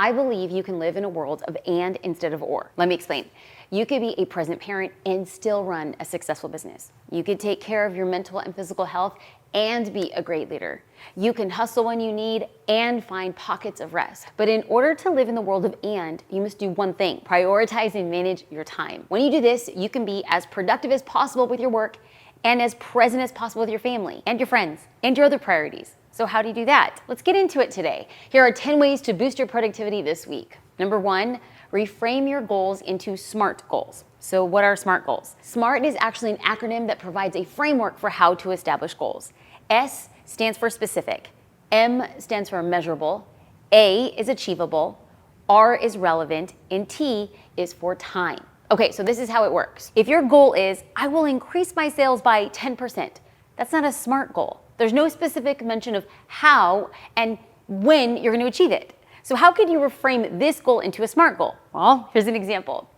I believe you can live in a world of and instead of or. Let me explain. You could be a present parent and still run a successful business. You could take care of your mental and physical health and be a great leader. You can hustle when you need and find pockets of rest. But in order to live in the world of and, you must do one thing: prioritize and manage your time. When you do this, you can be as productive as possible with your work and as present as possible with your family and your friends and your other priorities. So how do you do that? Let's get into it today. Here are 10 ways to boost your productivity this week. Number 1, reframe your goals into SMART goals. So what are SMART goals? SMART is actually an acronym that provides a framework for how to establish goals. S stands for specific, M stands for measurable, A is achievable, R is relevant, and T is for time. Okay, so this is how it works. If your goal is, I will increase my sales by 10%, that's not a SMART goal. There's no specific mention of how and when you're going to achieve it. So how could you reframe this goal into a SMART goal? Well, here's an example.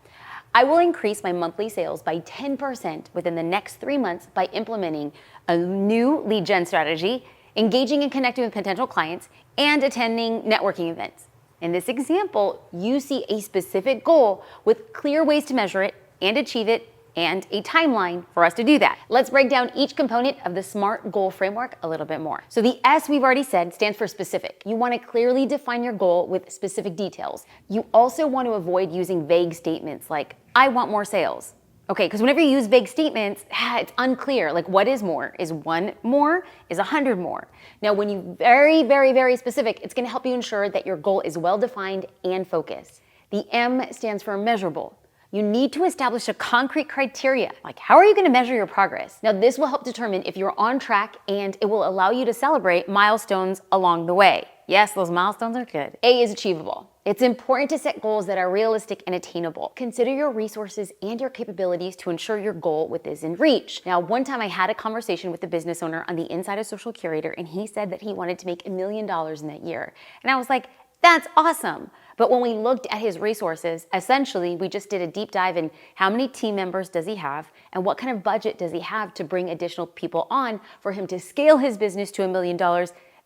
I will increase my monthly sales by 10% within the next 3 months by implementing a new lead gen strategy, engaging and connecting with potential clients, and attending networking events. In this example, you see a specific goal with clear ways to measure it and achieve it, and a timeline for us to do that. Let's break down each component of the SMART goal framework a little bit more. So the S, we've already said, stands for specific. You want to clearly define your goal with specific details. You also want to avoid using vague statements like, I want more sales. Okay, because whenever you use vague statements, it's unclear. Like, what is more? Is 1 more? Is 100 more? Now, when you very specific, it's going to help you ensure that your goal is well defined and focused. The M stands for measurable. You need to establish a concrete criteria. Like, how are you going to measure your progress? Now, this will help determine if you're on track, and it will allow you to celebrate milestones along the way. Yes, those milestones are good. A is achievable. It's important to set goals that are realistic and attainable. Consider your resources and your capabilities to ensure your goal is in reach. Now, one time I had a conversation with a business owner on the inside of Social Curator, and he said that he wanted to make $1 million in that year. And I was like, that's awesome. But when we looked at his resources, essentially, we just did a deep dive in how many team members does he have and what kind of budget does he have to bring additional people on for him to scale his business to $1 million.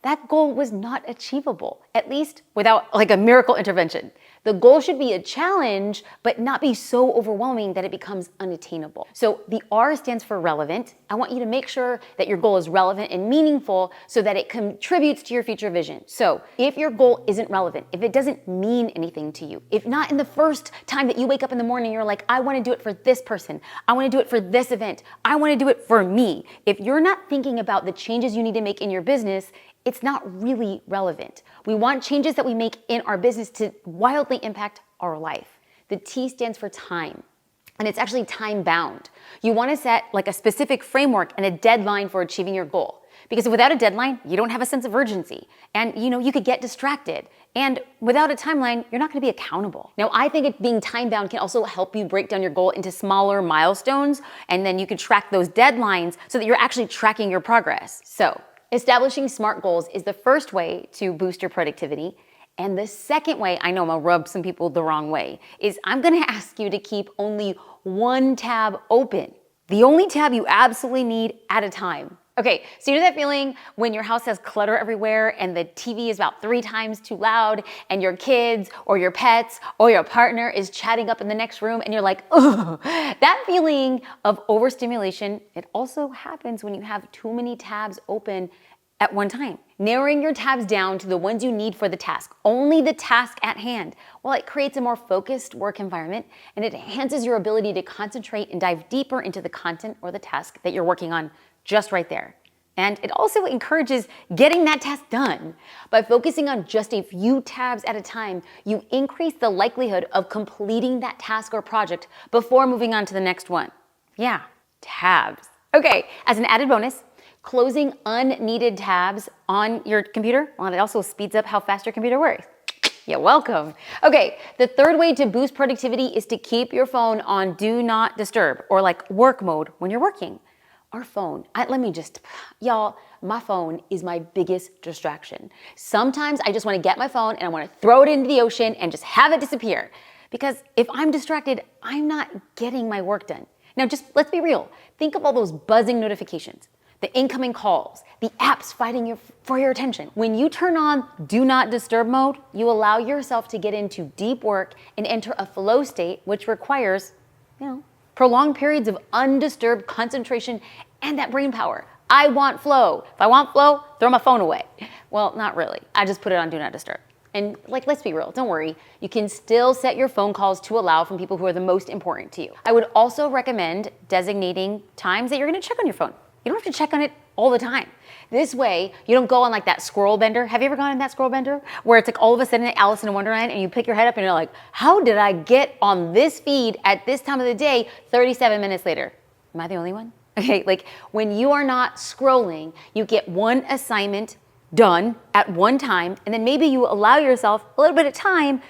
That goal was not achievable, at least without like a miracle intervention. The goal should be a challenge, but not be so overwhelming that it becomes unattainable. So the R stands for relevant. I want you to make sure that your goal is relevant and meaningful so that it contributes to your future vision. So if your goal isn't relevant, if it doesn't mean anything to you, if not in the first time that you wake up in the morning, you're like, I want to do it for this person. I want to do it for this event. I want to do it for me. If you're not thinking about the changes you need to make in your business, it's not really relevant. We want changes that we make in our business to wildly impact our life. The T stands for time, and it's actually time bound. You want to set like a specific framework and a deadline for achieving your goal. Because without a deadline, you don't have a sense of urgency, and you could get distracted. And without a timeline, you're not going to be accountable. Now, I think being time bound can also help you break down your goal into smaller milestones, and then you can track those deadlines so that you're actually tracking your progress. So establishing SMART goals is the first way to boost your productivity. And the second way, I know I'm gonna rub some people the wrong way, is I'm gonna ask you to keep only one tab open. The only tab you absolutely need at a time. Okay, so you know that feeling when your house has clutter everywhere and the TV is about 3 times too loud and your kids or your pets or your partner is chatting up in the next room and you're like, ugh. That feeling of overstimulation, it also happens when you have too many tabs open at one time. Narrowing your tabs down to the ones you need for the task, only the task at hand, well, it creates a more focused work environment and it enhances your ability to concentrate and dive deeper into the content or the task that you're working on just right there. And it also encourages getting that task done. By focusing on just a few tabs at a time, you increase the likelihood of completing that task or project before moving on to the next one. Yeah, tabs. Okay, as an added bonus, closing unneeded tabs on your computer, well, it also speeds up how fast your computer works. You're welcome. Okay, the third way to boost productivity is to keep your phone on do not disturb or like work mode when you're working. Our phone, y'all, my phone is my biggest distraction. Sometimes I just want to get my phone and I want to throw it into the ocean and just have it disappear. Because if I'm distracted, I'm not getting my work done. Now let's be real. Think of all those buzzing notifications. the incoming calls, the apps fighting for your attention. When you turn on do not disturb mode, you allow yourself to get into deep work and enter a flow state, which requires, prolonged periods of undisturbed concentration and that brain power. I want flow. If I want flow, throw my phone away. Well, not really. I just put it on do not disturb. And let's be real, don't worry. You can still set your phone calls to allow from people who are the most important to you. I would also recommend designating times that you're gonna check on your phone. You don't have to check on it all the time. This way, you don't go on like that scroll bender. Have you ever gone on that scroll bender? Where it's like all of a sudden Alice in Wonderland and you pick your head up and you're like, how did I get on this feed at this time of the day 37 minutes later? Am I the only one? Okay, like when you are not scrolling, you get one assignment done at one time, and then maybe you allow yourself a little bit of time,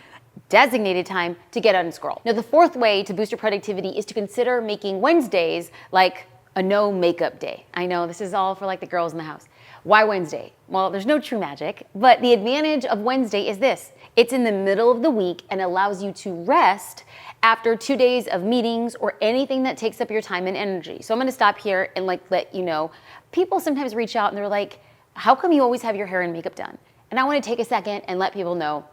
designated time, to get unscroll. Now, the fourth way to boost your productivity is to consider making Wednesdays like a no makeup day. I know this is all for like the girls in the house. Why Wednesday? Well, there's no true magic, but the advantage of Wednesday is this. It's in the middle of the week and allows you to rest after 2 days of meetings or anything that takes up your time and energy. So I'm gonna stop here and let you know, people sometimes reach out and they're like, how come you always have your hair and makeup done? And I wanna take a second and let people know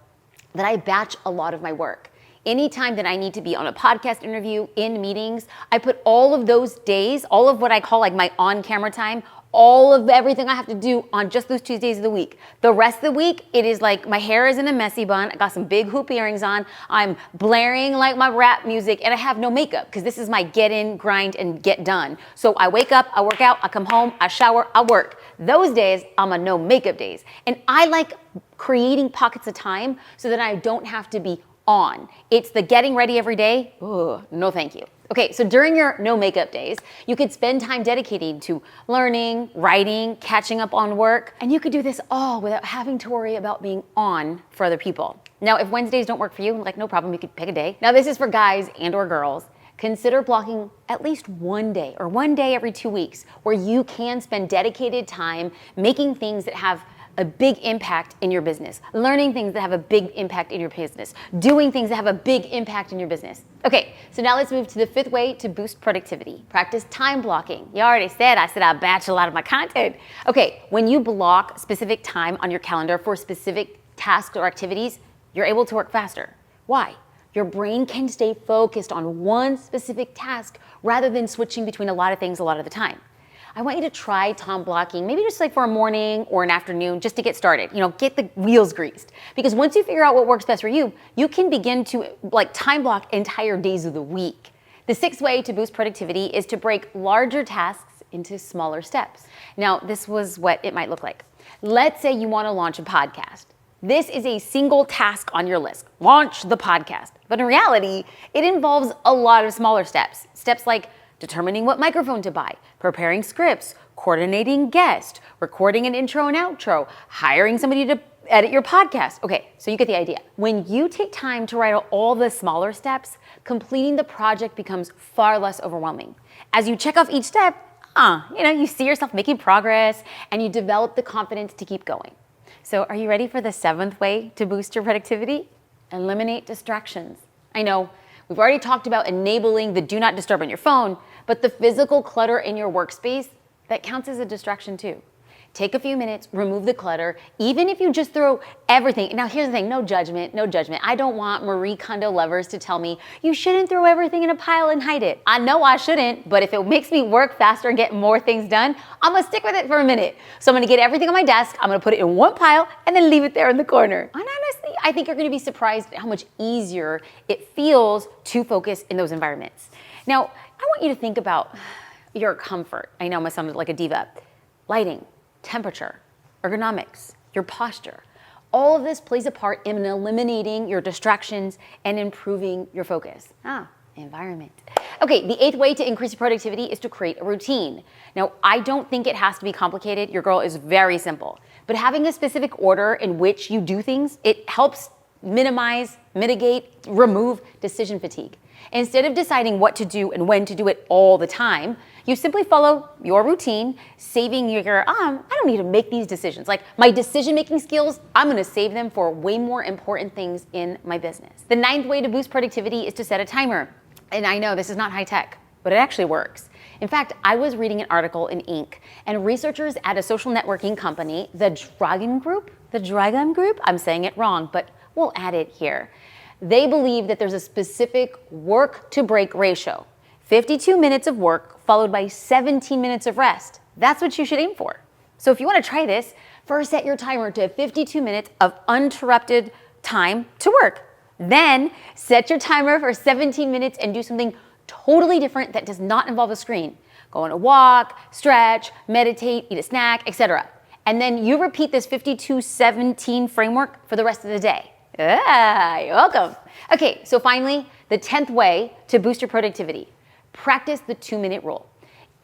that I batch a lot of my work. Anytime that I need to be on a podcast interview, in meetings, I put all of those days, all of what I call like my on-camera time, all of everything I have to do on just those Tuesdays of the week. The rest of the week, it is like my hair is in a messy bun, I got some big hoop earrings on, I'm blaring like my rap music, and I have no makeup because this is my get in, grind, and get done. So I wake up, I work out, I come home, I shower, I work. Those days, I'm on no makeup days. And I like creating pockets of time so that I don't have to be on. It's the getting ready every day. Ugh, no thank you. Okay, so during your no makeup days, you could spend time dedicating to learning, writing, catching up on work, and you could do this all without having to worry about being on for other people. Now, if Wednesdays don't work for you, like no problem, you could pick a day. Now, this is for guys and or girls. Consider blocking at least one day or one day every 2 weeks where you can spend dedicated time making things that have a big impact in your business, learning things that have a big impact in your business, doing things that have a big impact in your business. Okay, so now let's move to the fifth way to boost productivity. Practice time blocking. You already said, I batch a lot of my content. Okay, when you block specific time on your calendar for specific tasks or activities, you're able to work faster. Why? Your brain can stay focused on one specific task rather than switching between a lot of things a lot of the time. I want you to try time blocking, maybe just like for a morning or an afternoon, just to get started, get the wheels greased. Because once you figure out what works best for you, you can begin to time block entire days of the week. The sixth way to boost productivity is to break larger tasks into smaller steps. Now, this was what it might look like. Let's say you want to launch a podcast. This is a single task on your list, launch the podcast. But in reality, it involves a lot of smaller steps. Steps like determining what microphone to buy, preparing scripts, coordinating guests, recording an intro and outro, hiring somebody to edit your podcast. Okay, so you get the idea. When you take time to write out all the smaller steps, completing the project becomes far less overwhelming. As you check off each step, you see yourself making progress and you develop the confidence to keep going. So are you ready for the seventh way to boost your productivity? Eliminate distractions. I know, we've already talked about enabling the do not disturb on your phone, but the physical clutter in your workspace, that counts as a distraction too. Take a few minutes, remove the clutter, even if you just throw everything. Now here's the thing, no judgment. I don't want Marie Kondo lovers to tell me, you shouldn't throw everything in a pile and hide it. I know I shouldn't, but if it makes me work faster and get more things done, I'm gonna stick with it for a minute. So I'm gonna get everything on my desk, I'm gonna put it in one pile and then leave it there in the corner. And honestly, I think you're gonna be surprised at how much easier it feels to focus in those environments. Now, I want you to think about your comfort. I know my son is like a diva. Lighting, temperature, ergonomics, your posture. All of this plays a part in eliminating your distractions and improving your focus. Environment. Okay, the eighth way to increase your productivity is to create a routine. Now, I don't think it has to be complicated. Your girl is very simple. But having a specific order in which you do things, it helps minimize, mitigate, remove decision fatigue. Instead of deciding what to do and when to do it all the time, you simply follow your routine, saving your, I don't need to make these decisions. Like my decision-making skills, I'm gonna save them for way more important things in my business. The ninth way to boost productivity is to set a timer. And I know this is not high tech, but it actually works. In fact, I was reading an article in Inc., and researchers at a social networking company, the Dragon Group, I'm saying it wrong, but we'll add it here. They believe that there's a specific work to break ratio, 52 minutes of work followed by 17 minutes of rest. That's what you should aim for. So if you want to try this, first set your timer to 52 minutes of uninterrupted time to work. Then set your timer for 17 minutes and do something totally different that does not involve a screen. Go on a walk, stretch, meditate, eat a snack, etc. And then you repeat this 52-17 framework for the rest of the day. You're welcome. Okay, so finally, the 10th way to boost your productivity. Practice the 2-minute rule.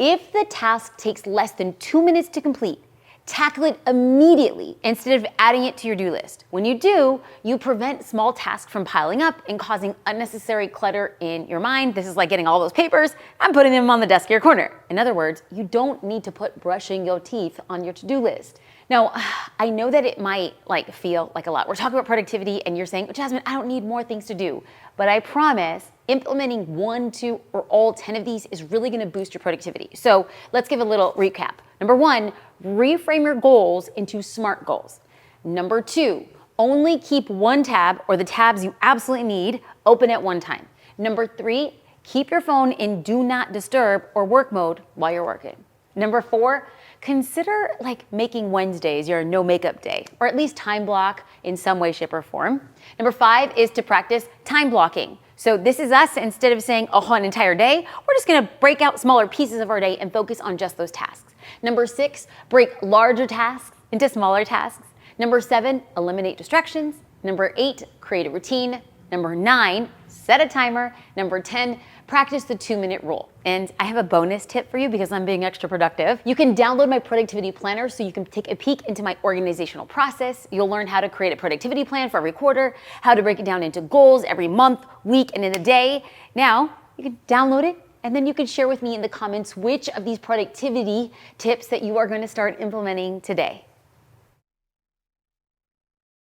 If the task takes less than 2 minutes to complete, tackle it immediately instead of adding it to your do list. When you do, you prevent small tasks from piling up and causing unnecessary clutter in your mind. This is like getting all those papers and putting them on the desk in your corner. In other words, you don't need to put brushing your teeth on your to-do list. Now, I know that it might feel like a lot. We're talking about productivity and you're saying, Jasmine, I don't need more things to do. But I promise implementing 1, 2, or all 10 of these is really gonna boost your productivity. So let's give a little recap. Number 1, reframe your goals into SMART goals. Number 2, only keep one tab or the tabs you absolutely need open at one time. Number 3, keep your phone in do not disturb or work mode while you're working. Number 4, consider making Wednesdays your no makeup day, or at least time block in some way, shape, or form. Number 5 is to practice time blocking. So this is us, instead of saying an entire day, we're just gonna break out smaller pieces of our day and focus on just those tasks. Number 6, break larger tasks into smaller tasks. Number 7, eliminate distractions. Number 8, create a routine. Number 9, set a timer. Number 10, practice the 2-minute rule. And I have a bonus tip for you because I'm being extra productive. You can download my productivity planner so you can take a peek into my organizational process. You'll learn how to create a productivity plan for every quarter, how to break it down into goals every month, week, and in a day. Now, you can download it and then you can share with me in the comments which of these productivity tips that you are going to start implementing today.